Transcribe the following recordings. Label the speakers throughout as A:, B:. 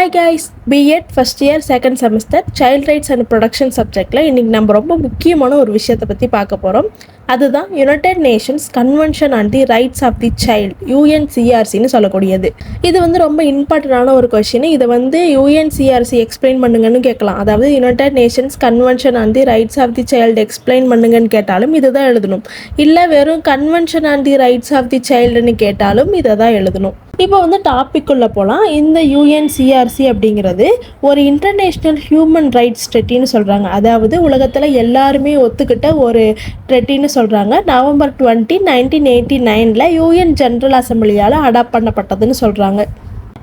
A: Hi guys, BEd first year second semester child rights and protection சப்ஜெக்டில் இன்றைக்கி நம்ம ரொம்ப முக்கியமான ஒரு விஷயத்தை பற்றி பார்க்க போகிறோம். அதுதான் United Nations convention on the rights of the Child, யுஎன்சிஆர்சின்னு சொல்லக்கூடியது. இது ரொம்ப இம்பார்ட்டண்டான ஒரு கொஷின். இதை யுஎன்சிஆர்சி எக்ஸ்பிளைன் பண்ணுங்கன்னு கேட்கலாம். அதாவது United Nations convention on the rights of the child explain பண்ணுங்கன்னு கேட்டாலும் இதை தான் எழுதணும். இல்லை வெறும் convention on the rights of the சைல்டுன்னு கேட்டாலும் இதை தான் எழுதணும். இப்போ டாபிக் உள்ள போகலாம். இந்த யுஎன்சிஆர்சி அப்படிங்கிறது ஒரு இன்டர்நேஷ்னல் ஹியூமன் ரைட்ஸ் ட்ரெட்டின்னு சொல்கிறாங்க. அதாவது உலகத்தில் எல்லாருமே ஒத்துக்கிட்ட ஒரு ட்ரெட்டின்னு சொல்கிறாங்க. November 20, 1989 யூஎன் ஜென்ரல் அசம்பிளியால் அடாப்ட் பண்ணப்பட்டதுன்னு சொல்கிறாங்க.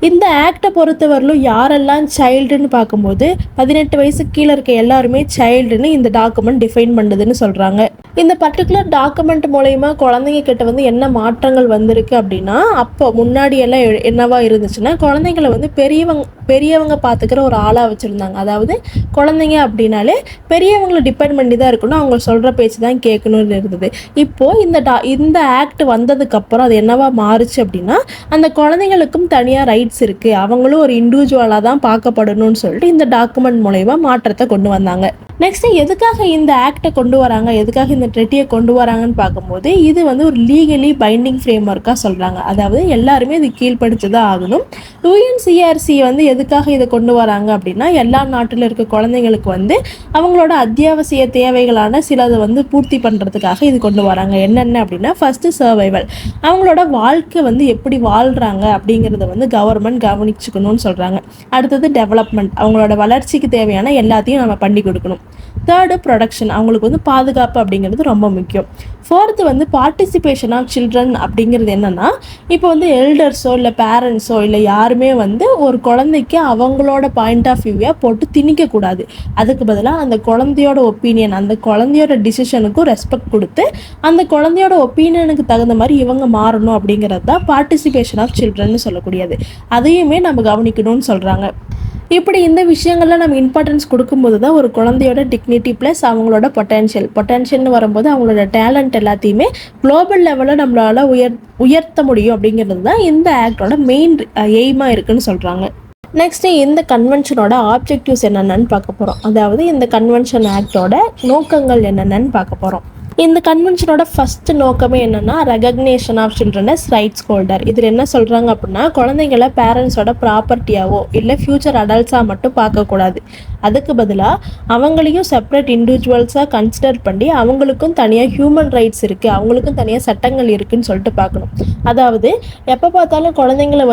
A: இந்த ஆக்டை பொறுத்தவரையிலும் யாரெல்லாம் சைல்டுன்னு பார்க்கும்போது 18 வயசுக்கு கீழே இருக்க எல்லாருமே சைல்டுன்னு இந்த டாக்குமெண்ட் டிஃபைன் பண்ணுதுன்னு சொல்கிறாங்க. இந்த பர்டிகுலர் டாக்குமெண்ட் மூலயமா குழந்தைங்க கிட்ட என்ன மாற்றங்கள் வந்திருக்கு அப்படின்னா, அப்போ முன்னாடியெல்லாம் என்னவா இருந்துச்சுன்னா, குழந்தைங்களை பெரியவங்க பார்த்துக்கிற ஒரு ஆளாக வச்சுருந்தாங்க. அதாவது குழந்தைங்க அப்படின்னாலே பெரியவங்களை டிபெண்ட் பண்ணி தான் இருக்கணும், அவங்க சொல்கிற பேச்சு தான் கேட்கணும்னு இருந்தது. இப்போது இந்த ஆக்ட் வந்ததுக்கப்புறம் அது என்னவா மாறுச்சு அப்படின்னா, அந்த குழந்தைங்களுக்கும் தனியாக ரைட்ஸ் இருக்குது, அவங்களும் ஒரு இண்டிவிஜுவலாக தான் பார்க்கப்படணும்னு சொல்லிட்டு இந்த டாக்குமெண்ட் மூலயமா மாற்றத்தை கொண்டு வந்தாங்க. நெக்ஸ்ட்டு எதுக்காக இந்த ஆக்டை கொண்டு வராங்க, எதுக்காக இந்த ட்ரெட்டியை கொண்டு வராங்கன்னு பார்க்கும்போது, இது ஒரு லீகலி பைண்டிங் ஃப்ரேம் ஒர்க்காக சொல்கிறாங்க. அதாவது எல்லாருமே இது கீழ்ப்படுத்தி தான் ஆகணும். யுஎன்சிஆர்சி எதுக்காக இதை கொண்டு வராங்க அப்படின்னா, எல்லா நாட்டில் இருக்க குழந்தைங்களுக்கு அவங்களோட அத்தியாவசிய தேவைகளான சிலதை பூர்த்தி பண்ணுறதுக்காக இது கொண்டு வராங்க. என்னென்ன அப்படின்னா, ஃபஸ்ட்டு சர்வைவல், அவங்களோட வாழ்க்கை எப்படி வாழ்கிறாங்க அப்படிங்கிறத கவர்மெண்ட் கவனிச்சுக்கணும்னு சொல்கிறாங்க. அடுத்தது டெவலப்மெண்ட், அவங்களோட வளர்ச்சிக்கு தேவையான எல்லாத்தையும் நம்ம பண்ணி கொடுக்கணும். தேர்டு ப்ரொடக்ஷன், அவங்களுக்கு பாதுகாப்பு அப்படிங்கிறது ரொம்ப முக்கியம். ஃபோர்த்து பார்ட்டிசிபேஷன் ஆஃப் சில்ட்ரன் அப்படிங்கிறது என்னென்னா, இப்போ எல்டர்ஸோ இல்லை பேரண்ட்ஸோ இல்லை யாருமே ஒரு குழந்தைக்கு அவங்களோட பாயிண்ட் ஆஃப் வியூவை போட்டு திணிக்கக்கூடாது. அதுக்கு பதிலாக அந்த குழந்தையோட ஒப்பீனியன், அந்த குழந்தையோட டிசிஷனுக்கும் ரெஸ்பெக்ட் கொடுத்து அந்த குழந்தையோட ஒப்பீனியனுக்கு தகுந்த மாதிரி இவங்க மாறணும் அப்படிங்கிறது தான் பார்ட்டிசிபேஷன் ஆஃப் சில்ட்ரன்னு சொல்லக்கூடியது. அதையுமே நம்ம கவனிக்கணும்னு சொல்கிறாங்க. இப்படி இந்த விஷயங்கள்லாம் நம்ம இம்பார்ட்டன்ஸ் கொடுக்கும்போது தான் ஒரு குழந்தையோட டிக்னிட்டி ப்ளஸ் அவங்களோட பொட்டென்ஷியல்னு வரும்போது அவங்களோட டேலண்ட் எல்லாத்தையுமே குளோபல் லெவலில் நம்மளால் உயர்த்த முடியும் அப்படிங்கிறது தான் இந்த ஆக்டோட மெயின் எய்மாக இருக்குன்னு சொல்கிறாங்க. நெக்ஸ்ட்டு இந்த கன்வென்ஷனோட ஆப்ஜெக்டிவ்ஸ் என்னென்னு பார்க்க போகிறோம். அதாவது இந்த கன்வென்ஷன் ஆக்டோட நோக்கங்கள் என்னென்னு பார்க்க போகிறோம். இந்த கன்வென்ஷனோட ஃபஸ்ட்டு நோக்கமே என்னென்னா, recognition of children as rights holder. இதில் என்ன சொல்கிறாங்க அப்படின்னா, குழந்தைங்கள பேரண்ட்ஸோட ப்ராப்பர்ட்டியாவோ இல்லை ஃப்யூச்சர் அடல்ட்ஸாக மட்டும் பார்க்கக்கூடாது. அதுக்கு பதிலாக அவங்களையும் செப்பரேட் இண்டிவிஜுவல்ஸாக கன்சிடர் பண்ணி அவங்களுக்கும் தனியாக ஹியூமன் ரைட்ஸ் இருக்குது, அவங்களுக்கும் தனியாக சட்டங்கள் இருக்குதுன்னு சொல்லிட்டு பார்க்கணும். அதாவது எப்போ பார்த்தாலும் குழந்தைங்களை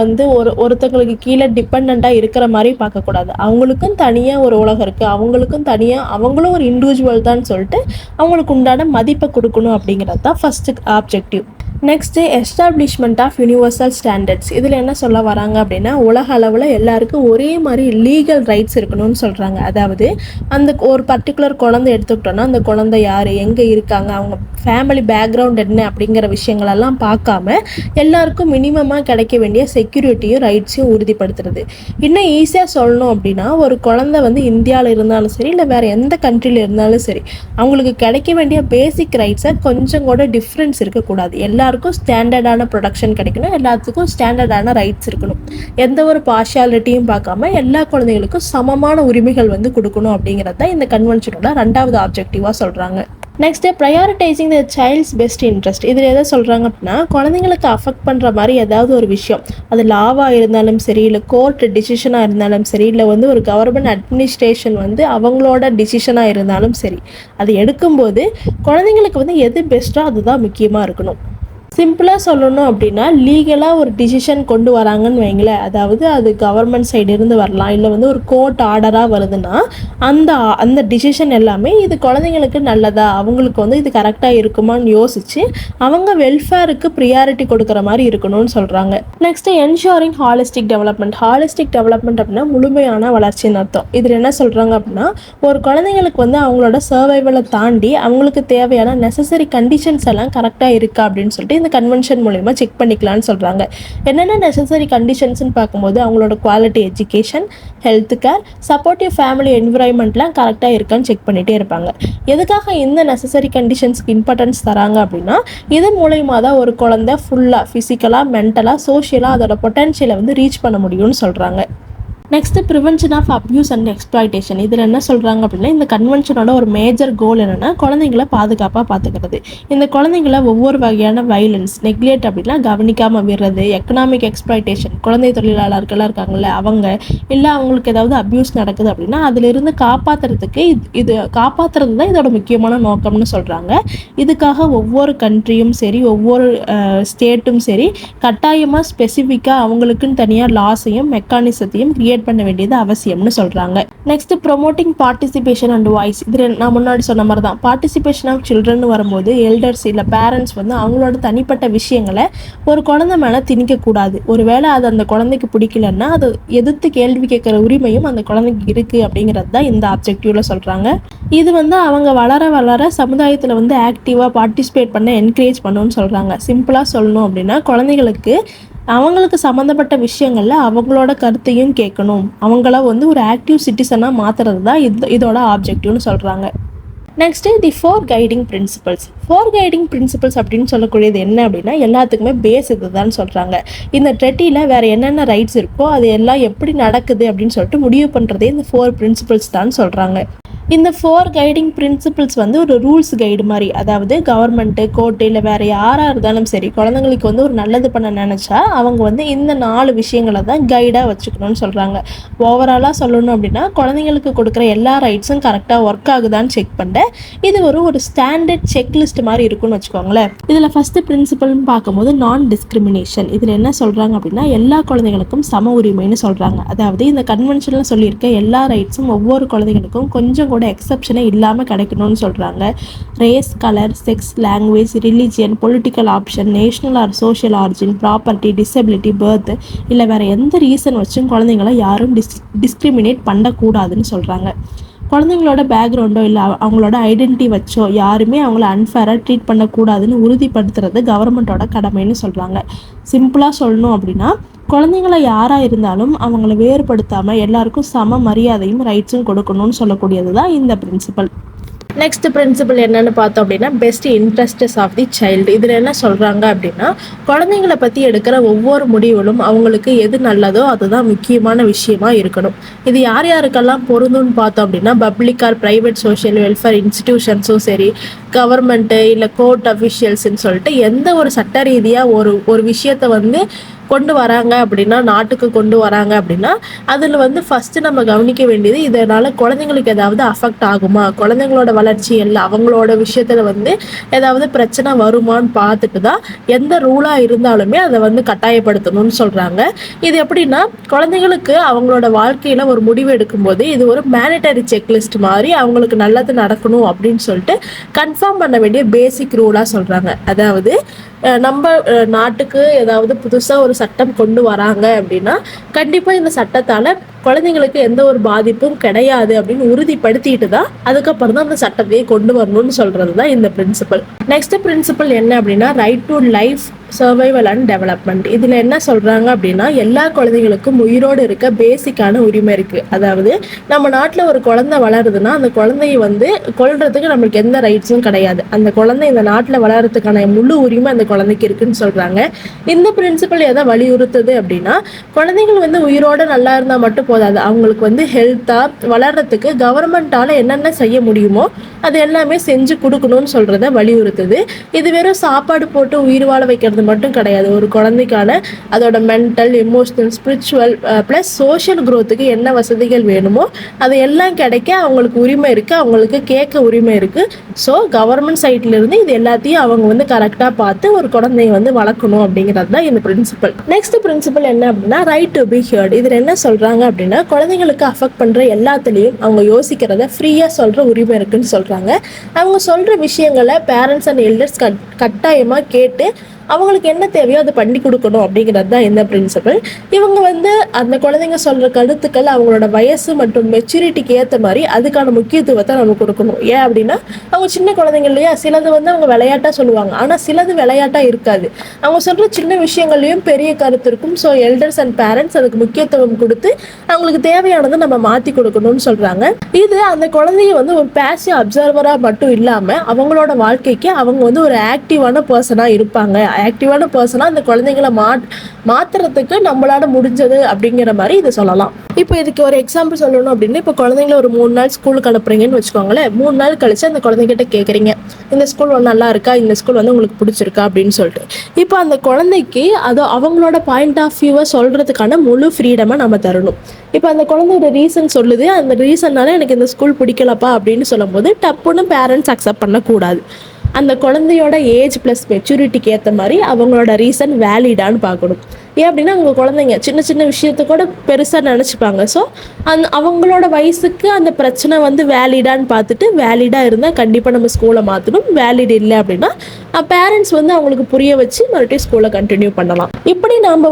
A: ஒருத்தங்களுக்கு கீழே டிபெண்ட்டாக இருக்கிற மாதிரி பார்க்கக்கூடாது. அவங்களுக்கும் தனியாக ஒரு உலகம் இருக்குது, அவங்களுக்கும் தனியாக அவங்களும் ஒரு இண்டிவிஜுவல் தான் சொல்லிட்டு அவங்களுக்கு உண்டான மதிப்பை கொடுக்கணும் அப்படிங்கிறது தான் first objective. Next establishment of universal standards. இதில் என்ன சொல்ல வராங்க அப்படின்னா, உலக அளவில் எல்லாருக்கும் ஒரே மாதிரி லீகல் ரைட்ஸ் இருக்கணும்னு சொல்கிறாங்க. அதாவது அந்த ஒரு பர்டிகுலர் குழந்தை எடுத்துக்கிட்டோன்னா, அந்த குழந்தை யார், எங்கே இருக்காங்க, அவங்க ஃபேமிலி பேக்ரவுண்ட் என்ன அப்படிங்கிற விஷயங்களெல்லாம் பார்க்காம எல்லாருக்கும் மினிமமாக கிடைக்க வேண்டிய செக்யூரிட்டியும் ரைட்ஸையும் உறுதிப்படுத்துறது. இன்னும் ஈஸியாக சொல்லணும் அப்படின்னா, ஒரு குழந்தை இந்தியாவில் இருந்தாலும் சரி இல்லை வேறு எந்த கண்ட்ரியில் இருந்தாலும் சரி, அவங்களுக்கு கிடைக்க வேண்டிய பேசிக் ரைட்ஸை கொஞ்சம் கூட டிஃப்ரென்ஸ் இருக்கக்கூடாது. எல்லாருக்கும் ஸ்டாண்டர்டான ப்ரொடக்ஷன் கிடைக்கணும், எல்லாத்துக்கும் ஸ்டாண்டர்டான ரைட்ஸ் இருக்கணும். எந்த ஒரு பார்ஷியாலிட்டியும் பார்க்காம எல்லா குழந்தைகளுக்கும் சமமான உரிமைகள் கொடுக்கணும் அப்படிங்கிறது தான் இந்த கன்வென்ஷனோட 2வது ஆப்ஜெக்டிவாக சொல்கிறாங்க. Next prioritising the child's best interest. இதில் எதை சொல்கிறாங்க அப்படின்னா, குழந்தைங்களுக்கு அஃபெக்ட் பண்ணுற மாதிரி ஏதாவது ஒரு விஷயம், அது லாவாக இருந்தாலும் சரி இல்லை கோர்ட் டிசிஷனாக இருந்தாலும் சரி இல்லை ஒரு கவர்மெண்ட் அட்மினிஸ்ட்ரேஷன் அவங்களோட டிசிஷனாக இருந்தாலும் சரி, அது எடுக்கும்போது குழந்தைங்களுக்கு எது பெஸ்ட்டோ அதுதான் முக்கியமாக இருக்கணும். சிம்பிளாக சொல்லணும் அப்படின்னா, லீகலாக ஒரு டிசிஷன் கொண்டு வராங்கன்னு வைங்களேன், அதாவது அது கவர்மெண்ட் சைடு இருந்து வரலாம் இல்லை ஒரு கோர்ட் ஆர்டராக வருதுன்னா அந்த டிசிஷன் எல்லாமே இது குழந்தைங்களுக்கு நல்லதா, அவங்களுக்கு இது கரெக்டாக இருக்குமான்னு யோசித்து அவங்க வெல்ஃபேருக்கு ப்ரியாரிட்டி கொடுக்குற மாதிரி இருக்கணும்னு சொல்கிறாங்க. Next ensuring holistic development. Holistic development அப்படின்னா முழுமையான வளர்ச்சின்னு அர்த்தம். இதில் என்ன சொல்கிறாங்க அப்படின்னா, ஒரு குழந்தைங்களுக்கு அவங்களோட சர்வைவலை தாண்டி அவங்களுக்கு தேவையான நெசசரி கண்டிஷன்ஸ் எல்லாம் கரெக்டாக இருக்கா அப்படின்னு சொல்லிட்டு இந்த கன்வென்ஷன் மூலமா செக் பண்ணிக்கலாம்னு சொல்கிறாங்க. என்னென்ன நெசசரி கண்டிஷன்ஸ்னு பார்க்கும்போது, அவங்களோட quality education, health care, supportive family என்விரான்மெண்ட்லாம் கரெக்டாக இருக்கான்னு செக் பண்ணிகிட்டே இருப்பாங்க. எதுக்காக இந்த நெசசரி கண்டிஷன்ஸ்க்கு இம்பார்ட்டன்ஸ் தராங்க அப்படின்னா, இது மூலயமா தான் ஒரு குழந்தை ஃபுல்லாக ஃபிசிக்கலாக மென்டலாக சோஷியலாக அதோட பொட்டன்ஷியலை ரீச் பண்ண முடியும்னு சொல்கிறாங்க. Next prevention of abuse and exploitation. இதில் என்ன சொல்கிறாங்க அப்படின்னா, இந்த கன்வென்ஷனோட ஒரு மேஜர் கோல் என்னென்னா குழந்தைங்களை பாதுகாப்பாக பார்த்துக்கிறது. இந்த குழந்தைங்களை ஒவ்வொரு வகையான வைலன்ஸ், நெக்லெக்ட் அப்படின்னா கவனிக்காமல் விடுறது, எக்கனாமிக் எக்ஸ்ப்ளாய்டேஷன், குழந்தை தொழிலாளர்கள்லாம் இருக்காங்கல்ல அவங்க, இல்லை அவங்களுக்கு ஏதாவது அப்யூஸ் நடக்குது அப்படின்னா அதிலிருந்து காப்பாற்றுறதுக்கு இது காப்பாற்றுறது தான் இதோட முக்கியமான நோக்கம்னு சொல்கிறாங்க. இதுக்காக ஒவ்வொரு கண்ட்ரியும் சரி, ஒவ்வொரு ஸ்டேட்டும் சரி, கட்டாயமாக ஸ்பெசிஃபிக்காக அவங்களுக்குன்னு தனியாக லாஸையும் மெக்கானிசத்தையும் கிரியேட் பண்ண வேண்டியது அவசியம்னு சொல்றாங்க. Next promoting participation and voice. இதில் நான் முன்னாடி சொன்ன மாதிரி தான் பார்ட்டிசிபேஷன் ஆஃப் சில்ட்ரன் வரும்போது எல்டர்ஸ் இல்லை பேரண்ட்ஸ் வந்து அவங்களோட தனிப்பட்ட விஷயங்களை ஒரு குழந்தை மேலே திணிக்கக்கூடாது. ஒருவேளை அது அந்த குழந்தைக்கு பிடிக்கலன்னா அது எதிர்த்து கேள்வி கேட்குற உரிமையும் அந்த குழந்தைக்கு இருக்குது அப்படிங்கிறது தான் இந்த ஆப்ஜெக்டிவ்ல சொல்கிறாங்க. இது வந்து அவங்க வளர வளர சமுதாயத்தில் வந்து ஆக்டிவாக பார்ட்டிசிபேட் பண்ண என்கரேஜ் பண்ணணும்னு சொல்கிறாங்க. சிம்பிளாக சொல்லணும் அப்படின்னா குழந்தைகளுக்கு அவங்களுக்கு சம்மந்தப்பட்ட விஷயங்களில் அவங்களோட கருத்தையும் கேட்கணும், அவங்கள வந்து ஒரு ஆக்டிவ் சிட்டிசனாக மாற்றுறது தான் இதோட ஆப்ஜெக்டிவ்னு சொல்கிறாங்க. நெக்ஸ்ட்டு தி 4 கைடிங் பிரின்சிபல்ஸ். 4 கைடிங் பிரின்சிபல்ஸ் அப்படின்னு சொல்லக்கூடியது என்ன அப்படின்னா எல்லாத்துக்குமே பேஸ் இதுதான் சொல்கிறாங்க. இந்த ட்ரெட்டியில் வேறு என்னென்ன ரைட்ஸ் இருக்கோ அது எல்லாம் எப்படி நடக்குது அப்படின்னு சொல்லிட்டு முடிவு பண்ணுறதே இந்த 4 பிரின்சிபல்ஸ் தான் சொல்கிறாங்க. இந்த 4 கைடிங் பிரின்சிபல்ஸ் வந்து ஒரு ரூல்ஸ் கைடு மாதிரி, அதாவது கவர்மெண்ட்டு, கோர்ட்டு இல்லை வேறு யாராக இருந்தாலும் சரி குழந்தைங்களுக்கு வந்து ஒரு நல்லது பண்ண நினச்சா அவங்க வந்து இந்த 4 விஷயங்களை தான் கைடாக வச்சுக்கணும்னு சொல்கிறாங்க. ஓவராலாக சொல்லணும் அப்படின்னா குழந்தைங்களுக்கு கொடுக்குற எல்லா ரைட்ஸும் கரெக்டாக ஒர்க் ஆகுதான்னு செக் பண்ண இது ஒரு ஸ்டாண்டர்ட் செக்லிஸ்ட் மாதிரி இருக்குன்னு வச்சுக்கோங்களேன். இதில் ஃபஸ்ட்டு பிரின்சிபல்னு பார்க்கும்போது நான் டிஸ்கிரிமினேஷன். இதில் என்ன சொல்கிறாங்க அப்படின்னா எல்லா குழந்தைங்களுக்கும் சம உரிமைன்னு சொல்கிறாங்க. அதாவது இந்த கன்வென்ஷனில் சொல்லியிருக்க எல்லா ரைட்ஸும் ஒவ்வொரு குழந்தைங்களுக்கும் கொஞ்சம் கூட எக்ஸப்ஷனே இல்லாமல் கிடைக்கணும்னு சொல்கிறாங்க. Race, colour, sex, language, religion, political option, national or social origin, property, disability, birth இல்லை வேறு எந்த ரீசன் வச்சும் குழந்தைங்களை யாரும் டிஸ்கிரிமினேட் பண்ணக்கூடாதுன்னு சொல்கிறாங்க. குழந்தைங்களோட பேக்ரவுண்டோ இல்லை அவங்களோட ஐடென்டிட்டி வச்சோ யாருமே அவங்கள அன்ஃபேராக ட்ரீட் பண்ணக்கூடாதுன்னு உறுதிப்படுத்துறது கவர்மெண்ட்டோட கடமைன்னு சொல்கிறாங்க. சிம்பிளாக சொல்லணும் அப்படின்னா குழந்தைங்கள யாராக இருந்தாலும் அவங்கள வேறுபடுத்தாமல் எல்லாருக்கும் சம மரியாதையும் ரைட்ஸும் கொடுக்கணும்னு சொல்லக்கூடியது தான் இந்த பிரின்சிபல். நெக்ஸ்ட் பிரின்சிபல் என்னன்னு பார்த்தோம் அப்படின்னா best interests of the child. இதில் என்ன சொல்கிறாங்க அப்படின்னா குழந்தைங்களை பற்றி எடுக்கிற ஒவ்வொரு முடிவுகளும் அவங்களுக்கு எது நல்லதோ அதுதான் முக்கியமான விஷயமா இருக்கணும். இது யார் யாருக்கெல்லாம் பொருந்தும்னு பார்த்தோம் அப்படின்னா public or private social welfare இன்ஸ்டிடியூஷன்ஸும் சரி, கவர்மெண்ட்டு இல்லை கோர்ட் அஃபிஷியல்ஸ்ன்னு சொல்லிட்டு எந்த ஒரு சட்ட ரீதியாக ஒரு விஷயத்தை வந்து கொண்டு வராங்க அப்படின்னா, நாட்டுக்கு கொண்டு வராங்க அப்படின்னா அதில் வந்து ஃபஸ்ட்டு நம்ம கவனிக்க வேண்டியது இதனால் குழந்தைங்களுக்கு ஏதாவது அஃபெக்ட் ஆகுமா, குழந்தைங்களோட வளர்ச்சி இல்லை அவங்களோட விஷயத்தில் வந்து ஏதாவது பிரச்சனை வருமானு பார்த்துட்டு தான் எந்த ரூலாக இருந்தாலுமே அதை வந்து கட்டாயப்படுத்தணும்னு சொல்கிறாங்க. இது எப்படின்னா குழந்தைங்களுக்கு அவங்களோட வாழ்க்கையில் ஒரு முடிவு எடுக்கும்போது இது ஒரு மேனிட்டரி செக்லிஸ்ட் மாதிரி அவங்களுக்கு நல்லது நடக்கணும் அப்படின்னு சொல்லிட்டு கன்ஃபார்ம் பண்ண வேண்டிய பேசிக் ரூலாக சொல்கிறாங்க. அதாவது நம்ம நாட்டுக்கு ஏதாவது புதுசாக ஒரு சட்டம் கொண்டு வராங்க அப்படின்னா கண்டிப்பாக இந்த சட்டத்தால் குழந்தைங்களுக்கு எந்த ஒரு பாதிப்பும் கிடையாது அப்படின்னு உறுதிப்படுத்திட்டு தான் அதுக்கப்புறம் தான் அந்த சட்டத்தையே கொண்டு வரணும்னு சொல்கிறது தான் இந்த பிரின்சிபல். நெக்ஸ்ட் பிரின்சிபல் என்ன அப்படின்னா right to life, survival and development. இதில் என்ன சொல்கிறாங்க அப்படின்னா எல்லா குழந்தைங்களுக்கும் உயிரோடு இருக்க பேசிக்கான உரிமை இருக்குது. அதாவது நம்ம நாட்டில் ஒரு குழந்தை வளருதுன்னா அந்த குழந்தைய வந்து கொல்றதுக்கு நம்மளுக்கு எந்த ரைட்ஸும் கிடையாது. அந்த குழந்தை இந்த நாட்டில் வளர்கிறதுக்கான முழு உரிமை அந்த குழந்தைக்கு இருக்குன்னு சொல்கிறாங்க. இந்த பிரின்சிபல் எதை வலியுறுத்துது அப்படின்னா குழந்தைகள் வந்து உயிரோடு நல்லா இருந்தால் மட்டும் போதாது, அவங்களுக்கு வந்து ஹெல்த்தாக வளர்கிறதுக்கு கவர்மெண்ட்டால் என்னென்ன செய்ய முடியுமோ அது எல்லாமே செஞ்சு கொடுக்கணும்னு சொல்கிறத வலியுறுத்துது. இது வெறும் சாப்பாடு போட்டு உயிர் வாழ வைக்கிறது மட்டும் கிடையாது. ஒரு குழந்தைக்கான அதோட mental, emotional, spiritual plus social க்ரோத்துக்கு என்ன வசதிகள் வேணுமோ அது எல்லாம் கிடைக்க அவங்களுக்கு உரிமை இருக்குது, அவங்களுக்கு கேட்க உரிமை இருக்குது. ஸோ கவர்மெண்ட் சைட்லேருந்து இது எல்லாத்தையும் அவங்க வந்து கரெக்டாக பார்த்து ஒரு குழந்தைய வந்து வளர்க்கணும் அப்படிங்கிறது தான் இந்த பிரின்சிபல். நெக்ஸ்ட் பிரின்சிபல் என்ன அப்படின்னா ரைட் டு பி ஹியர்ட். இதில் என்ன சொல்கிறாங்க அப்படின்னா குழந்தைங்களுக்கு அஃபெக்ட் பண்ணுற எல்லாத்துலேயும் அவங்க யோசிக்கிறத ஃப்ரீயாக சொல்கிற உரிமை இருக்குன்னு சொல்கிறாங்க. அவங்க சொல்கிற விஷயங்களை பேரண்ட்ஸ் அண்ட் எல்டர்ஸ் கட்டாயமாக கேட்டு அவங்களுக்கு என்ன தேவையோ அதை பண்ணி கொடுக்கணும் அப்படிங்கிறது தான் இந்த பிரின்சிபல். இவங்க வந்து அந்த குழந்தைங்க சொல்கிற கருத்துக்கள் அவங்களோட வயசு மற்றும் மெச்சூரிட்டிக்கு ஏற்ற மாதிரி அதுக்கான முக்கியத்துவத்தை நம்ம கொடுக்கணும். ஏன் அப்படின்னா அவங்க சின்ன குழந்தைங்க இல்லையா, சிலது வந்து அவங்க விளையாட்டாக சொல்லுவாங்க, ஆனால் சிலது விளையாட்டாக இருக்காது. அவங்க சொல்கிற சின்ன விஷயங்கள்லையும் பெரிய கருத்து இருக்கும். ஸோ எல்டர்ஸ் அண்ட் பேரண்ட்ஸ் அதுக்கு முக்கியத்துவம் கொடுத்து அவங்களுக்கு தேவையானதை நம்ம மாற்றி கொடுக்கணும்னு சொல்கிறாங்க. இது அந்த குழந்தைய வந்து ஒரு பேசிவ் அப்சர்வராக மட்டும் இல்லாமல் அவங்களோட வாழ்க்கைக்கு அவங்க வந்து ஒரு ஆக்டிவான பர்சனாக இருப்பாங்க, ஆக்டிவான பர்சனாக அந்த குழந்தைங்களை மாற்றுறதுக்கு நம்மளால முடிஞ்சது அப்படிங்கிற மாதிரி இதை சொல்லலாம். இப்போ இதுக்கு ஒரு எக்ஸாம்பிள் சொல்லணும் அப்படின்னா, இப்போ குழந்தைங்கள ஒரு 3 நாள் ஸ்கூலுக்கு அனுப்புறீங்கன்னு வச்சுக்கோங்களேன். 3 நாள் கழிச்சு அந்த குழந்தைகிட்ட கேட்குறீங்க, இந்த ஸ்கூல் நல்லா இருக்கா, இந்த ஸ்கூல் உங்களுக்கு பிடிச்சிருக்கா அப்படின்னு சொல்லிட்டு. இப்போ அந்த குழந்தைக்கு அது அவங்களோட பாயிண்ட் ஆஃப் வியூவை சொல்றதுக்கான முழு ஃப்ரீடமை நம்ம தரணும். இப்போ அந்த குழந்தையோட ரீசன் சொல்லுது, அந்த ரீசன்னால எனக்கு இந்த ஸ்கூல் பிடிக்கலப்பா அப்படின்னு சொல்லும்போது டப்புன்னு பேரண்ட்ஸ் அக்செப்ட் பண்ணக்கூடாது. அந்த குழந்தையோட ஏஜ் ப்ளஸ் மெச்சூரிட்டிக்கு ஏற்ற மாதிரி அவங்களோட ரீசன் வேலிடான்னு பார்க்கணும். ஏன் அப்படின்னா அவங்க குழந்தைங்க சின்ன சின்ன விஷயத்த கூட பெருசாக நினச்சிப்பாங்க. ஸோ அவங்களோட வயசுக்கு அந்த பிரச்சனை வேலிடான்னு பார்த்துட்டு வேலிடாக இருந்தால் கண்டிப்பாக நம்ம ஸ்கூலை மாற்றணும். வேலிட் இல்லை அப்படின்னா பேரண்ட்ஸ் அவங்களுக்கு புரிய வச்சு மறுபடியும் ஸ்கூலை கண்டினியூ பண்ணலாம். இப்படி நம்ம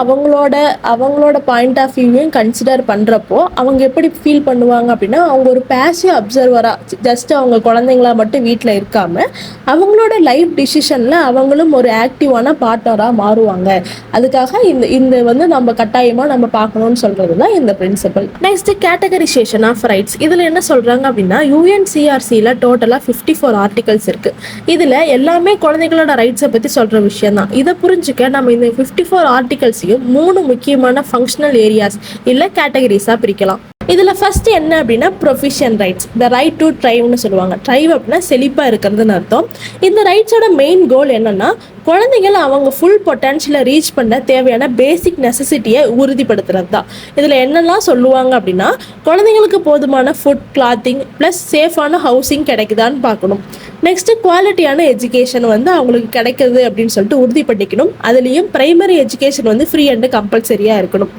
A: அவங்களோட பாயிண்ட் ஆஃப் வியூவையும் கன்சிடர் பண்ணுறப்போ அவங்க எப்படி ஃபீல் பண்ணுவாங்க அப்படின்னா, அவங்க ஒரு பேசிவ் அப்சர்வராக ஜஸ்ட் அவங்க குழந்தைங்களா மட்டும் வீட்டில் இருக்காமல் அவங்களோட லைஃப் டிசிஷனில் அவங்களும் ஒரு ஆக்டிவான பார்ட்னராக மாறுவாங்க. அதுக்காக இந்த நம்ம கட்டாயமாக நம்ம பார்க்கணும்னு சொல்கிறது தான் இந்த principle. Next categorisation of rights. இதில் என்ன சொல்கிறாங்க அப்படின்னா, UNCRCயில் டோட்டலாக 54 ஆர்டிகல்ஸ் இருக்குது. இதில் எல்லாமே குழந்தைங்களோட ரைட்ஸை பற்றி சொல்கிற விஷயம் தான். இதை புரிஞ்சுக்க நம்ம இந்த 54 ஆர்டிகல்ஸையும் 3 முக்கியமான ஃபங்க்ஷனல் ஏரியாஸ் இல்லை கேட்டகரிஸாக பிரிக்கலாம். இதில் ஃபர்ஸ்ட் என்ன அப்படின்னா provision rights, the right to ட்ரைவ்னு சொல்லுவாங்க. ட்ரைவ் அப்படின்னா செழிப்பாக இருக்கிறதுன்னு அர்த்தம். இந்த ரைட்ஸோட மெயின் கோல் என்னன்னா, குழந்தைகள் அவங்க ஃபுல் பொட்டன்ஷியலை ரீச் பண்ண தேவையான பேசிக் நெசசிட்டியை உறுதிப்படுத்துறது தான். இதில் என்னெல்லாம் சொல்லுவாங்க அப்படின்னா, குழந்தைங்களுக்கு போதுமான ஃபுட், கிளாத்திங் ப்ளஸ் சேஃபான ஹவுசிங் கிடைக்குதான்னு பார்க்கணும். நெக்ஸ்ட்டு குவாலிட்டியான எஜுகேஷன் அவங்களுக்கு கிடைக்குது அப்படின்னு சொல்லிட்டு உறுதிப்படுத்திக்கணும். அதுலேயும் ப்ரைமரி எஜுகேஷன் ஃப்ரீ அண்ட் கம்பல்சரியாக இருக்கணும்.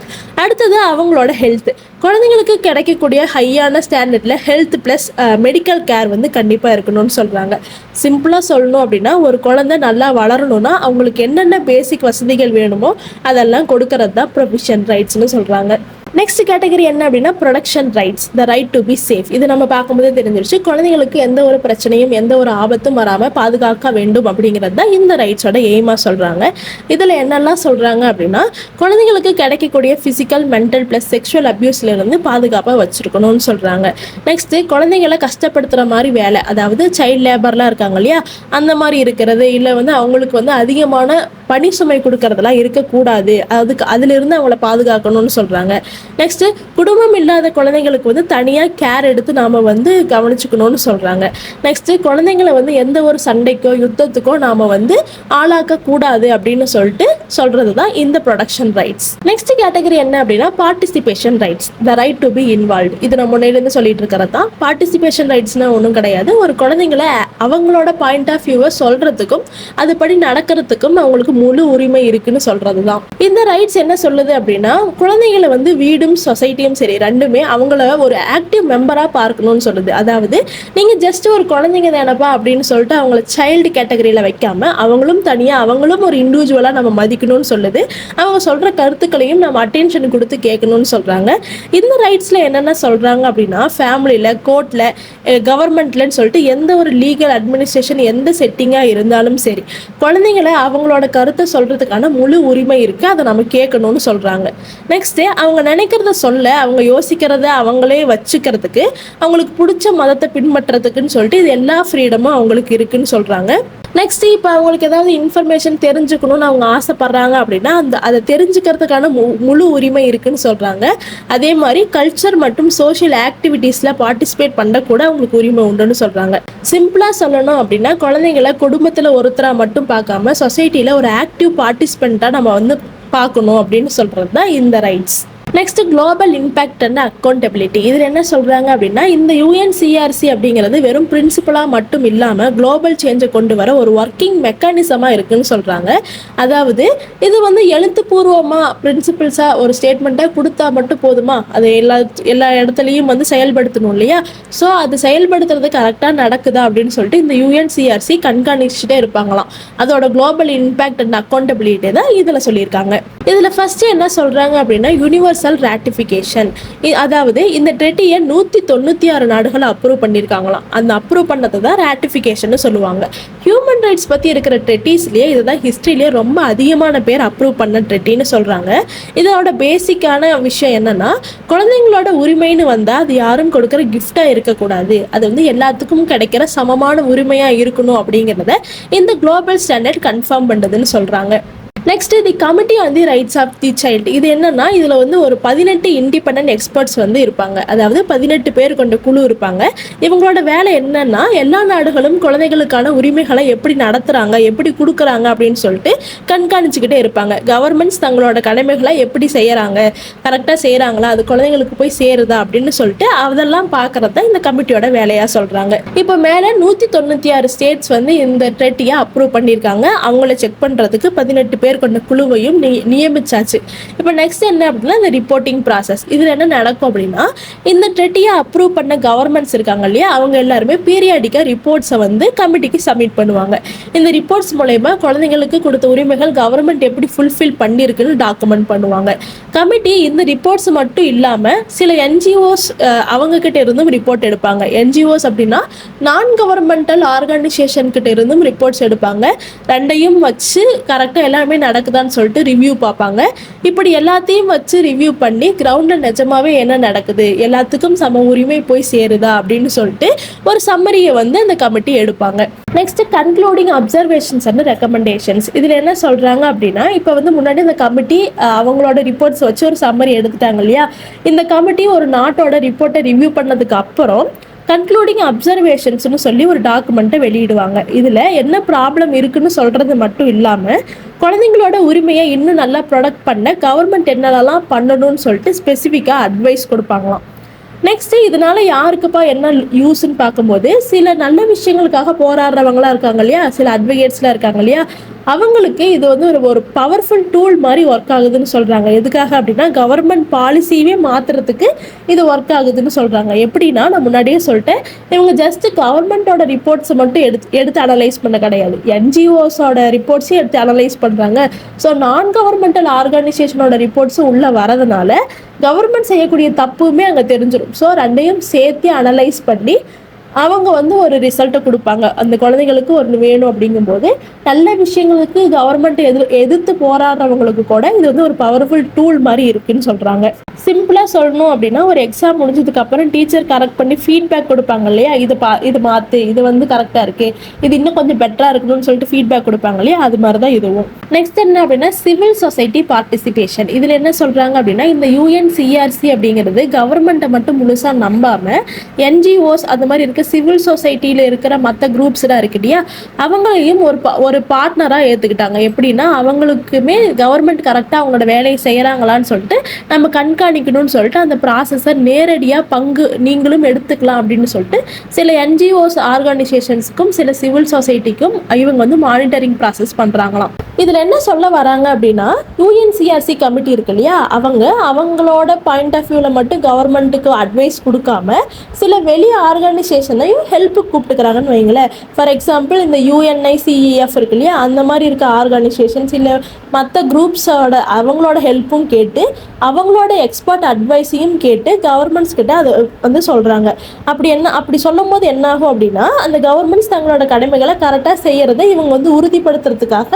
A: அடுத்தது அவங்களோட ஹெல்த். குழந்தைங்களுக்கு கிடைக்கக்கூடிய ஹையான ஸ்டாண்டர்டில் ஹெல்த் ப்ளஸ் மெடிக்கல் கேர் கண்டிப்பாக இருக்கணும்னு சொல்கிறாங்க. சிம்பிளாக சொல்லணும் அப்படின்னா, ஒரு குழந்தை நல்லா வளரணும்னா அவங்களுக்கு என்னென்ன பேசிக் வசதிகள் வேணுமோ அதெல்லாம் கொடுக்கறது தான் ப்ரொவிஷன் ரைட்ஸ்னு சொல்கிறாங்க. நெக்ஸ்ட் கேட்டகரி என்ன அப்படின்னா, protection rights, the right to be safe. இது நம்ம பார்க்கும்போதே தெரிஞ்சிருச்சு, குழந்தைங்களுக்கு எந்த ஒரு பிரச்சனையும் எந்த ஒரு ஆபத்தும் வராமல் பாதுகாக்க வேண்டும் அப்படிங்கிறது தான் இந்த ரைட்ஸோட எய்மாக சொல்கிறாங்க. இதில் என்னெல்லாம் சொல்கிறாங்க அப்படின்னா, குழந்தைங்களுக்கு கிடைக்கக்கூடிய ஃபிசிக்கல், மென்டல் ப்ளஸ் செக்ஷுவல் அப்யூஸ்லேருந்து பாதுகாப்பாக வச்சுருக்கணும்னு சொல்கிறாங்க. நெக்ஸ்ட்டு குழந்தைங்களை கஷ்டப்படுத்துகிற மாதிரி வேலை, அதாவது சைல்ட் லேபர்லாம் இருக்காங்க இல்லையா, அந்த மாதிரி இருக்கிறது இல்லை அவங்களுக்கு அதிகமான பணி சுமை கொடுக்கறதெல்லாம் இருக்கக்கூடாது, அதிலிருந்து அவங்கள பாதுகாக்கணும்னு சொல்கிறாங்க. நெக்ஸ்ட்டு குடும்பம் இல்லாத குழந்தைங்களுக்கு தனியாக கேர் எடுத்து நாம் கவனிச்சுக்கணும்னு சொல்கிறாங்க. நெக்ஸ்ட்டு குழந்தைங்களை எந்த ஒரு சண்டைக்கோ யுத்தத்துக்கோ நாம் ஆளாக்கக்கூடாது அப்படின்னு சொல்கிறது தான் இந்த ப்ரொடக்ஷன் ரைட்ஸ். நெக்ஸ்ட் கேட்டகரி என்ன அப்படின்னா, participation rights, the right to be involve. இது நம்ம முன்னிலேருந்து சொல்லிட்டு இருக்கிறது தான். பார்ட்டிசிபேஷன் ரைட்ஸ்னால் ஒன்றும் கிடையாது, ஒரு குழந்தைங்களை அவங்களோட பாயிண்ட் ஆஃப் வியூவை சொல்கிறதுக்கும் அதுபடி நடக்கிறதுக்கும் அவங்களுக்கு முழு உரிமை இருக்குன்னு சொல்கிறது தான். இந்த ரைட்ஸ் என்ன சொல்லுது அப்படின்னா, குழந்தைங்களை வீடும் சொசைட்டியும் சரி ரெண்டுமே அவங்கள ஒரு ஆக்டிவ் மெம்பராக பார்க்கணும்னு சொல்லுது. அதாவது நீங்கள் ஜஸ்ட் ஒரு குழந்தைங்க தானப்பா அப்படின்னு சொல்லிட்டு அவங்கள சைல்டு கேட்டகரியில் வைக்காம அவங்களும் தனியாக அவங்களும் ஒரு இண்டிவிஜுவலாக நம்ம மதிக்கணும்னு சொல்லுது. அவங்க சொல்கிற கருத்துக்களையும் நம்ம அட்டென்ஷன் கொடுத்து கேட்கணும்னு சொல்கிறாங்க. இந்த ரைட்ஸில் என்னென்ன சொல்கிறாங்க அப்படின்னா, ஃபேமிலியில், கோர்ட்டில், கவர்மெண்ட்லன்னு சொல்லிட்டு எந்த ஒரு லீகல் அட்மினிஸ்ட்ரேஷன் எந்த செட்டிங்காக இருந்தாலும் சரி குழந்தைங்களை அவங்களோட கருத்தை சொல்கிறதுக்கான முழு உரிமை இருக்குது, அதை நம்ம கேட்கணும்னு சொல்கிறாங்க. நெக்ஸ்ட்டு அவங்க நினைக்கிறத சொல்ல, அவங்க யோசிக்கிறத அவங்களே வச்சுக்கிறதுக்கு, அவங்களுக்கு பிடிச்ச மதத்தை பின்பற்றதுக்குன்னு சொல்லிட்டு இது எல்லா ஃப்ரீடமும் அவங்களுக்கு இருக்குன்னு சொல்கிறாங்க. நெக்ஸ்ட் இப்போ அவங்களுக்கு ஏதாவது இன்ஃபர்மேஷன் தெரிஞ்சுக்கணும்னு அவங்க ஆசைப்படுறாங்க அப்படின்னா அதை தெரிஞ்சுக்கிறதுக்கான முழு உரிமை இருக்குன்னு சொல்கிறாங்க. அதே மாதிரி கல்ச்சர் மற்றும் சோஷியல் ஆக்டிவிட்டீஸில் பார்ட்டிசிபேட் பண்ண கூட அவங்களுக்கு உரிமை உண்டுன்னு சொல்கிறாங்க. சிம்பிளாக சொல்லணும் அப்படின்னா, குழந்தைங்களை குடும்பத்தில் ஒருத்தராக மட்டும் பார்க்காம சொசைட்டியில் ஒரு ஆக்டிவ் பார்ட்டிசிபெண்ட்டாக நம்ம பார்க்கணும் அப்படின்னு சொல்கிறது தான் இந்த rights. Next global impact and accountability. இதில் என்ன சொல்கிறாங்க அப்படின்னா, இந்த UNCRC அப்படிங்கிறது வெறும் பிரின்சிபலாக மட்டும் இல்லாமல் குளோபல் சேஞ்சை கொண்டு வர ஒரு ஒர்க்கிங் மெக்கானிசமாக இருக்குன்னு சொல்கிறாங்க. அதாவது இது எழுத்துப்பூர்வமாக பிரின்சிபிள்ஸாக ஒரு ஸ்டேட்மெண்ட்டாக கொடுத்தா மட்டும் போதுமா, அது எல்லா இடத்துலையும் செயல்படுத்தணும் இல்லையா. ஸோ அது செயல்படுத்துறது கரெக்டாக நடக்குதா அப்படின்னு சொல்லிட்டு இந்த UNCRC கண்காணிச்சுட்டே இருப்பாங்களாம். அதோட குளோபல் இம்பேக்ட் அண்ட் அக்கௌண்டபிலிட்டி தான் இதில் சொல்லியிருக்காங்க. இதில் ஃபர்ஸ்ட் என்ன சொல்கிறாங்க அப்படின்னா, யூனிவர்சல் யூனிவர்சல் ராட்டிஃபிகேஷன். அதாவது இந்த ட்ரெட்டியை 196 நாடுகள் அப்ரூவ் பண்ணியிருக்காங்களாம். அந்த அப்ரூவ் பண்ணதை தான் ராட்டிஃபிகேஷன் சொல்லுவாங்க. ஹியூமன் ரைட்ஸ் பற்றி இருக்கிற ட்ரெட்டிஸ்லேயே இதுதான் ஹிஸ்ட்ரியிலே ரொம்ப அதிகமான பேர் அப்ரூவ் பண்ண ட்ரெட்டின்னு சொல்கிறாங்க. இதோட பேசிக்கான விஷயம் என்னென்னா, குழந்தைங்களோட உரிமைன்னு வந்தால் அது யாரும் கொடுக்குற கிஃப்டாக இருக்கக்கூடாது, அது வந்து எல்லாத்துக்கும் கிடைக்கிற சமமான உரிமையாக இருக்கணும் அப்படிங்கிறத இந்த குளோபல் ஸ்டாண்டர்ட் கன்ஃபார்ம் பண்ணுறதுன்னு சொல்கிறாங்க. Next the committee on the rights of the child. இது என்னன்னா, இதில் வந்து ஒரு 18 இண்டிபெண்டன்ட் எக்ஸ்பர்ட்ஸ் வந்து இருப்பாங்க. அதாவது 18 பேர் கொண்ட குழு இருப்பாங்க. இவங்களோட வேலை என்னன்னா, எல்லா நாடுகளும் குழந்தைகளுக்கான உரிமைகளை எப்படி நடத்துகிறாங்க, எப்படி கொடுக்குறாங்க அப்படின்னு சொல்லிட்டு கண்காணிச்சுக்கிட்டே இருப்பாங்க. கவர்மெண்ட்ஸ் தங்களோட கடமைகளை எப்படி செய்கிறாங்க, கரெக்டாக செய்கிறாங்களா, அது குழந்தைங்களுக்கு போய் சேருதா அப்படின்னு சொல்லிட்டு அதெல்லாம் பார்க்குறது இந்த கமிட்டியோட வேலையாக சொல்கிறாங்க. இப்போ மேலே 196 ஸ்டேட்ஸ் வந்து இந்த ட்ரெட்டியை அப்ரூவ் பண்ணியிருக்காங்க. அவங்கள செக் பண்ணுறதுக்கு 18 பேர் கொண்ட குழுவையும் நியமிச்சாச்சு. இப்போ நெக்ஸ்ட் என்ன அப்படின்னா, இந்த ரிப்போர்ட்டிங் ப்ராசஸ். இதில் என்ன நடக்கும் அப்படின்னா, இந்த ட்ரெட்டியை அப்ரூவ் பண்ண கவர்மெண்ட்ஸ் இருக்காங்க இல்லையா, அவங்க எல்லாருமே பீரியாடிக்காக ரிப்போர்ட்ஸை வந்து கமிட்டிக்கு சப்மிட் பண்ணுவாங்க. இந்த ரிப்போர்ட்ஸ் மூலயமா குழந்தைங்களுக்கு கொடுத்த உரிமைகள் கவர்மெண்ட் எப்படி ஃபுல்ஃபில் பண்ணியிருக்குன்னு டாக்குமெண்ட் பண்ணுவாங்க. கமிட்டி இந்த ரிப்போர்ட்ஸ் மட்டும் இல்லாமல் சில என்ஜிஓஸ் அவங்க கிட்ட இருந்தும் ரிப்போர்ட் எடுப்பாங்க. என்ஜிஓஸ் அப்படின்னா நான் கவர்மெண்டல் ஆர்கனைசேஷன் கிட்ட இருந்தும் ரிப்போர்ட்ஸ் எடுப்பாங்க. ரெண்டையும் வச்சு கரெக்டாக எல்லாமே நடக்குதான்னு சொல்லிட்டு ரிவ்யூ பார்ப்பாங்க. இப்படி எல்லாத்தையும் வச்சு ரிவ்யூ பண்ணி கிரவுண்டில் நிஜமாவே என்ன நடக்குது, எல்லாத்துக்கும் சம உரிமை போய் சேருதா அப்படின்னு சொல்லிட்டு ஒரு சம்மரியை வந்து அந்த கமிட்டி எடுப்பாங்க. Next concluding observations and recommendations. இதில் என்ன சொல்கிறாங்க அப்படின்னா, இப்போ வந்து முன்னாடி இந்த கமிட்டி அவங்களோட ரிப்போர்ட்ஸ் வச்சு ஒரு சம்மரி எடுத்துட்டாங்க இல்லையா, இந்த கமிட்டி ஒரு நாட்டோட ரிப்போர்ட்டை ரிவ்யூ பண்ணதுக்கு அப்புறம் கன்க்ளூடிங் அப்சர்வேஷன்ஸ்னு சொல்லி ஒரு டாக்குமெண்ட்டை வெளியிடுவாங்க. இதில் என்ன ப்ராப்ளம் இருக்குன்னு சொல்கிறது மட்டும் இல்லாமல் குழந்தைங்களோட உரிமையை இன்னும் நல்லா ப்ரொடக்ட் பண்ண கவர்மெண்ட் என்னெல்லாம் பண்ணணும்னு சொல்லிட்டு ஸ்பெசிஃபிக்காக அட்வைஸ் கொடுப்பாங்களாம். நெக்ஸ்ட்டு இதனால் யாருக்குப்பா என்ன யூஸ்ன்னு பார்க்கும்போது, சில நல்ல விஷயங்களுக்காக போராடுறவங்களாம் இருக்காங்க இல்லையா, சில அட்வொகேட்ஸ்லாம் இருக்காங்க இல்லையா, அவங்களுக்கு இது வந்து ஒரு பவர்ஃபுல் டூல் மாதிரி ஒர்க் ஆகுதுன்னு சொல்கிறாங்க. எதுக்காக அப்படின்னா, கவர்மெண்ட் பாலிசியவே மாற்றுறதுக்கு இது ஒர்க் ஆகுதுன்னு சொல்கிறாங்க. எப்படின்னா, நான் முன்னாடியே சொல்லிட்டேன், இவங்க ஜஸ்ட்டு கவர்மெண்ட்டோட ரிப்போர்ட்ஸை மட்டும் எடுத்து அனலைஸ் பண்ண கிடையாது, என்ஜிஓஸோட ரிப்போர்ட்ஸையும் எடுத்து அனலைஸ் பண்ணுறாங்க. ஸோ நான் கவர்மெண்டல் ஆர்கனைசேஷனோட ரிப்போர்ட்ஸும் உள்ளே வரதுனால கவர்மெண்ட் செய்யக்கூடிய தப்புமே அங்கே தெரிஞ்சிடும். ஸோ ரெண்டையும் சேர்த்து அனலைஸ் பண்ணி அவங்க வந்து ஒரு ரிசல்ட்டை கொடுப்பாங்க. அந்த குழந்தைங்களுக்கு ஒன்று வேணும் அப்படிங்கும்போது நல்ல விஷயங்களுக்கு கவர்மெண்ட் எதிர்த்து போராடுறவங்களுக்கு கூட இது வந்து ஒரு பவர்ஃபுல் டூல் மாதிரி இருக்குன்னு சொல்கிறாங்க. சிம்பிளாக சொல்லணும் அப்படின்னா, ஒரு எக்ஸாம் முடிஞ்சதுக்கப்புறம் டீச்சர் கரெக்ட் பண்ணி ஃபீட்பேக் கொடுப்பாங்க இல்லையா, இது மாற்று, இது வந்து கரெக்டாக இருக்குது, இது இன்னும் கொஞ்சம் பெட்டராக இருக்கணும்னு சொல்லிட்டு ஃபீட்பேக் கொடுப்பாங்க இல்லையா, அது மாதிரி தான் இதுவும். நெக்ஸ்ட் என்ன அப்படின்னா, சிவில் சொசைட்டி பார்ட்டிசிபேஷன். இதில் என்ன சொல்கிறாங்க அப்படின்னா, இந்த யுஎன்சிஆர்சி அப்படிங்கிறது கவர்மெண்ட்டை மட்டும் முழுசாக நம்பாமல் என்ஜிஓஸ் அது மாதிரி இருக்க சிவில் சொசைட்டியில் இருக்கிற மற்ற குரூப்ஸ்லாம் இருக்கு இல்லையா, அவங்களையும் ஒரு பார்ட்னராக ஏற்றுக்கிட்டாங்க. எப்படின்னா, அவங்களுக்குமே கவர்மெண்ட் கரெக்டாக அவங்களோட வேலையை செய்கிறாங்களான்னு சொல்லிட்டு நம்ம கண்காணிக்கணும்னு சொல்லிட்டு அந்த ப்ராசஸை நேரடியாக பங்கு நீங்களும் எடுத்துக்கலாம் அப்படின்னு சொல்லிட்டு சில என்ஜிஓஸ் ஆர்கனைசேஷன்ஸுக்கும் சில சிவில் சொசைட்டிக்கும் இவங்க வந்து மானிட்டரிங் ப்ராசஸ் பண்ணுறாங்களாம். இதில் என்ன சொல்ல வராங்க அப்படின்னா, யூஎன்சிஆர்சி கமிட்டி இருக்கு இல்லையா, அவங்களோட பாயிண்ட் ஆஃப் வியூவில் மட்டும் கவர்மெண்ட்டுக்கு அட்வைஸ் கொடுக்காம சில வெளி ஆர்கனைசேஷனையும் ஹெல்ப்புக்கு கூப்பிட்டுக்கிறாங்கன்னு வைங்களேன். ஃபார் எக்ஸாம்பிள் இந்த யுஎன்ஐசிஇஎஃப் இருக்கு இல்லையா, அந்த மாதிரி இருக்க ஆர்கனைசேஷன்ஸ் இல்லை மற்ற குரூப்ஸோட அவங்களோட ஹெல்ப்பும் கேட்டு அவங்களோட எக்ஸ்பர்ட் அட்வைஸையும் கேட்டு கவர்மெண்ட்ஸ் கிட்ட அதை வந்து சொல்கிறாங்க. அப்படி சொல்லும் போது என்ன ஆகும் அப்படின்னா, அந்த கவர்மெண்ட்ஸ் தங்களோட கடமைகளை கரெக்டாக செய்கிறத இவங்க வந்து உறுதிப்படுத்துறதுக்காக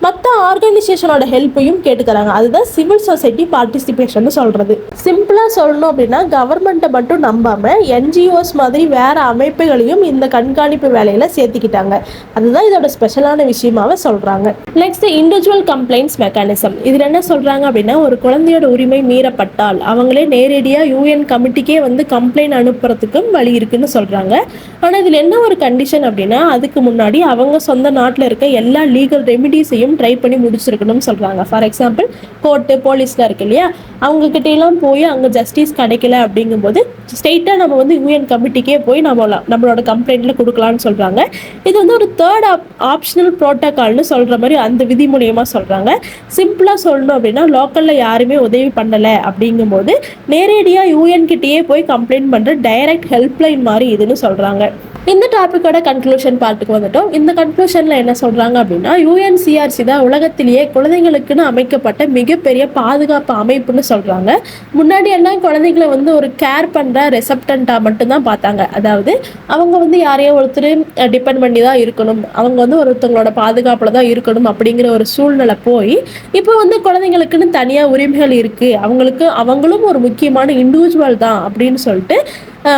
A: மற்ற ஆர்கனைசேஷனோட ஹெல்ப்பையும் கேட்டுக்கிறாங்க. அதுதான் சிவில் சொசைட்டி பார்ட்டிசிபேஷன் சொல்கிறது. சிம்பிளாக சொல்லணும் அப்படின்னா, கவர்மெண்ட்டை மட்டும் நம்பாமல் என்ஜிஓஸ் மாதிரி வேறு அமைப்புகளையும் இந்த கண்காணிப்பு வேலையில் சேர்த்துக்கிட்டாங்க. அதுதான் இதோட ஸ்பெஷலான விஷயமாவே சொல்கிறாங்க. Next individual complaints mechanism. இதில் என்ன சொல்கிறாங்க அப்படின்னா, ஒரு குழந்தையோட உரிமை மீறப்பட்டால் அவங்களே நேரடியாக யூஎன் கமிட்டிக்கே வந்து கம்ப்ளைண்ட் அனுப்புறதுக்கும் வழி இருக்குன்னு சொல்கிறாங்க. ஆனால் இதில் என்ன ஒரு கண்டிஷன் அப்படின்னா, அதுக்கு முன்னாடி அவங்க சொந்த நாட்டில் இருக்க எல்லா லீகல் ரெமிடிஸையும் ட்ரை பண்ணி முடிச்சிருக்கணும்னு சொல்கிறாங்க. ஃபார் எக்ஸாம்பிள் கோர்ட்டு போலீஸ்லாம் இருக்கு இல்லையா, அவங்கக்கிட்டையெல்லாம் போய் அங்கே ஜஸ்டிஸ் கிடைக்கல அப்படிங்கும்போது ஸ்ட்ரெயிட்டாக நம்ம வந்து யூஎன் கமிட்டிக்கே போய் நம்மளோட கம்ப்ளைண்ட்டில் கொடுக்கலான்னு சொல்கிறாங்க. இது வந்து ஒரு தேர்ட் ஆப்ஷனல் ப்ரோட்டோகால்னு சொல்கிற மாதிரி அந்த விதி மூலியமாக சொல்கிறாங்க. சிம்பிளாக சொல்லணும் அப்படின்னா, லோக்கலில் யாருமே உதவி பண்ணலை அப்படிங்கும்போது நேரடியாக யூஎன் கிட்டேயே போய் கம்ப்ளைண்ட் பண்ணுற டைரக்ட் ஹெல்ப்லைன் மாதிரி இதுன்னு சொல்கிறாங்க. இந்த டாப்பிக்கோட கன்க்ளூஷன் பார்ட்டுக்கு வந்துட்டோம். இந்த கன்க்ளூஷனில் என்ன சொல்கிறாங்க அப்படின்னா, UNCRC தான் உலகத்திலேயே குழந்தைங்களுக்குன்னு அமைக்கப்பட்ட மிகப்பெரிய பாதுகாப்பு அமைப்புன்னு சொல்கிறாங்க. முன்னாடி எல்லாம் குழந்தைங்களை வந்து ஒரு கேர் பண்ணுற ரெசப்டண்ட்டாக மட்டும்தான் பார்த்தாங்க. அதாவது அவங்க வந்து யாரையோ ஒருத்தர் டிபெண்ட் பண்ணி தான் இருக்கணும், அவங்க வந்து ஒருத்தவங்களோட பாதுகாப்பில் தான் இருக்கணும் அப்படிங்கிற ஒரு சூழ்நிலை போய் இப்போ வந்து குழந்தைங்களுக்குன்னு தனியாக உரிமைகள் இருக்குது, அவங்களும் ஒரு முக்கியமான இண்டிவிஜுவல் தான் அப்படின்னு சொல்லிட்டு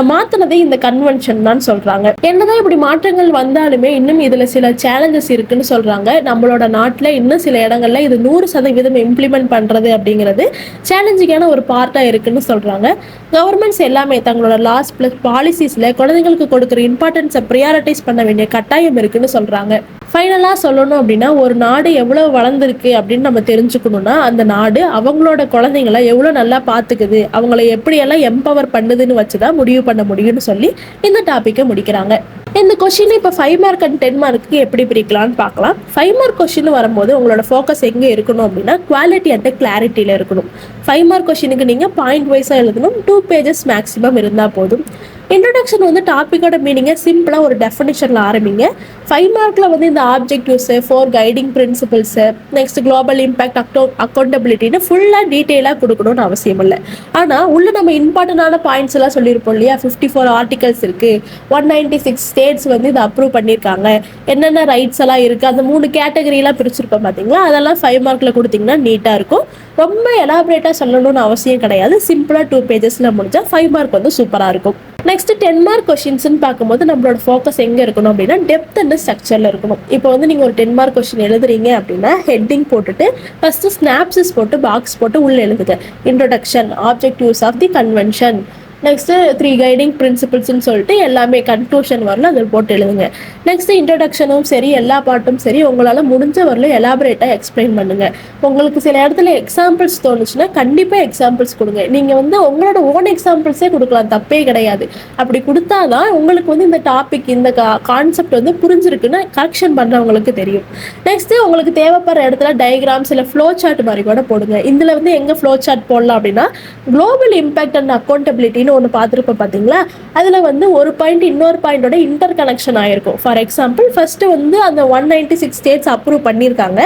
A: மாற்றினதே இந்த கன்வென்ஷன் தான் சொல்கிறாங்க. என்னதான் இப்படி மாற்றங்கள் வந்தாலுமே இன்னும் இதில் சில சேலஞ்சஸ் இருக்குன்னு சொல்கிறாங்க. நம்மளோட நாட்டில் இன்னும் சில இடங்கள்ல இது 100% இம்ப்ளிமெண்ட் பண்ணுறது அப்படிங்கிறது சேலஞ்சிங்கான ஒரு பார்ட்டாக இருக்குன்னு சொல்கிறாங்க. கவர்மெண்ட்ஸ் எல்லாமே தங்களோட லாஸ் ப்ளஸ் பாலிசிஸில் குழந்தைங்களுக்கு கொடுக்குற இம்பார்ட்டன்ஸை ப்ரியாரிட்டைஸ் பண்ண வேண்டிய கட்டாயம் இருக்குன்னு சொல்கிறாங்க. ஃபைனலாக சொல்லணும் அப்படின்னா, ஒரு நாடு எவ்வளோ வளர்ந்துருக்கு அப்படின்னு நம்ம தெரிஞ்சுக்கணுன்னா, அந்த நாடு அவங்களோட குழந்தைங்களை எவ்வளோ நல்லா பார்த்துக்குது, அவங்கள எப்படியெல்லாம் எம்பவர் பண்ணுதுன்னு வச்சு தான் முடிவு பண்ண முடியும்னு சொல்லி இந்த டாப்பிக்கை முடிக்கிறாங்க. இந்த கொஷின் இப்போ 5 மார்க் அண்ட் 10 மார்க்கு எப்படி பிரிக்கலான்னு பார்க்கலாம். 5 மார்க் கொஷின் வரும்போது உங்களோட ஃபோக்கஸ் எங்கே இருக்கணும் அப்படின்னா, குவாலிட்டி அண்ட் கிளாரிட்டியில் இருக்கணும். 5 மார்க் கொஷினுக்கு நீங்கள் பாயிண்ட் வைஸாக எழுதணும். 2 பேஜஸ் மேக்ஸிமம் இருந்தால் போதும். இன்ட்ரடக்ஷன் வந்து டாப்பிக்கோட மீனிங்கை சிம்பிளாக ஒரு டெஃபினிஷனில் ஆரம்பிங்க. 5 மார்க்கில் வந்து இந்த ஆப்ஜெக்டிவ்ஸு, 4 guiding principals, next global impact, அக்கௌண்டபிலிட்டின்னு ஃபுல்லாக டீட்டெயிலாக கொடுக்கணும்னு அவசியம் இல்லை. ஆனால் உள்ள நம்ம இம்பார்ட்டண்டான பாயிண்ட்ஸ் எல்லாம் சொல்லியிருப்போம் இல்லையா. 54 ஆர்டிகல்ஸ் இருக்குது, 196 ஸ்டேட்ஸ் வந்து இதை அப்ரூவ் பண்ணியிருக்காங்க, என்னென்ன ரைட்ஸ் எல்லாம் இருக்குது, அந்த 3 கேட்டகரியெலாம் பிரிச்சிருப்போம் பார்த்தீங்களா. அதெல்லாம் 5 மார்க்கில் கொடுத்தீங்கன்னா நீட்டாக இருக்கும். ரொம்ப எலாபரேட்டாக சொல்லணும்னு அவசியம் கிடையாது. சிம்பிளாக 2 பேஜஸில் முடிஞ்சால் 5 மார்க் வந்து சூப்பராக இருக்கும். நெக்ஸ்ட் 10 மார்க் கொஸ்டின்ஸ்ன்னு பார்க்கும்போது நம்மளோட ஃபோக்கஸ் எங்கே இருக்கணும் அப்படின்னா, டெப்த் அண்ட் ஸ்ட்ரக்சரில் இருக்கணும். இப்போ வந்து நீங்கள் ஒரு 10 மார்க் கொஸ்டின் எழுதுறீங்க அப்படின்னா, ஹெட்டிங் போட்டுட்டு ஃபஸ்ட்டு ஸ்னாப்ஸஸ் போட்டு பாக்ஸ் போட்டு உள்ளே எழுதுங்க. Introduction, objectives of the convention, next 3 guiding பிரின்சிபிள்ஸ்ன்னு சொல்லிட்டு எல்லாமே கன்க்ளூஷன் வரல அதில் போட்டு எழுதுங்க. நெக்ஸ்ட்டு இன்ட்ரடக்ஷனும் சரி, எல்லா பாட்டும் சரி, உங்களால் முடிஞ்ச வரல எலாபரேட்டாக எக்ஸ்பிளைன் பண்ணுங்கள். உங்களுக்கு சில இடத்துல எக்ஸாம்பிள்ஸ் தோணுச்சுன்னா கண்டிப்பாக எக்ஸாம்பிள்ஸ் கொடுங்க. நீங்கள் வந்து உங்களோட ஓன் எக்ஸாம்பிள்ஸே கொடுக்கலாம், தப்பே கிடையாது. அப்படி கொடுத்தா தான் உங்களுக்கு வந்து இந்த டாபிக், இந்த கான்செப்ட் வந்து புரிஞ்சிருக்குன்னு கரெக்ஷன் பண்ணுறவங்களுக்கு தெரியும். நெக்ஸ்ட்டு உங்களுக்கு தேவைப்படுற இடத்துல டயக்ராம்ஸ் இல்லை ஃப்ளோ சார்ட் மாதிரி கூட போடுங்க. இதில் வந்து எங்கே ஃப்ளோ சார்ட் போடலாம் அப்படின்னா, குளோபல் இம்பாக்ட் அண்ட் அக்கௌண்டபிலிட்டி ஒன்று பார்த்துருப்போம் பார்த்தீங்களா. அதில் வந்து ஒரு பாயிண்ட் இன்னொரு பாயிண்டோட இன்டர் கனெக்ஷன் ஆயிருக்கும். ஃபார் எக்ஸாம்பிள் ஃபர்ஸ்ட் வந்து அந்த 196 ஸ்டேட்ஸ் அப்ரூவ் பண்ணியிருக்காங்க,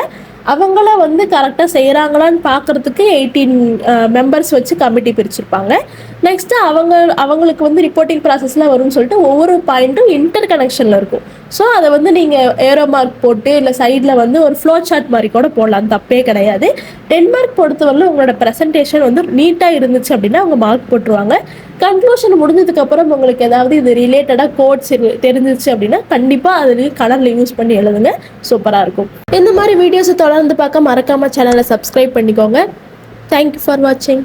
A: அவங்கள வந்து கரெக்டாக செய்கிறாங்களான்னு பார்க்குறதுக்கு 18 மெம்பர்ஸ் வச்சு கமிட்டி பிரிச்சிருப்பாங்க. நெக்ஸ்ட்டு அவங்களுக்கு வந்து ரிப்போர்ட்டிங் ப்ராசஸில் வரும்னு சொல்லிட்டு ஒவ்வொரு பாயிண்ட்டும் இன்டர் கனெக்ஷனில் இருக்கும். ஸோ அதை வந்து நீங்கள் ஏரோ மார்க் போட்டு இல்லை சைடில் வந்து ஒரு ஃப்ளோ சார்ட் மாதிரி கூட போடலாம், தப்பே கிடையாது. 10 மார்க் பொறுத்தவரையில் உங்களோட ப்ரெசன்டேஷன் வந்து நீட்டாக இருந்துச்சு அப்படின்னா அவங்க மார்க் போட்டுருவாங்க. கன்க்ளூஷன் முடிஞ்சதுக்கப்புறம் உங்களுக்கு ஏதாவது இது ரிலேட்டடாக கோட்ஸ் தெரிஞ்சிச்சு அப்படின்னா கண்டிப்பாக அதில் கலரில் யூஸ் பண்ணி எழுதுங்க, சூப்பராக இருக்கும். இந்த மாதிரி வீடியோஸை தொடர்ந்து பார்க்க மறக்காமல் சேனலை சப்ஸ்கிரைப் பண்ணிக்கோங்க. தேங்க்யூ ஃபார் வாட்சிங்.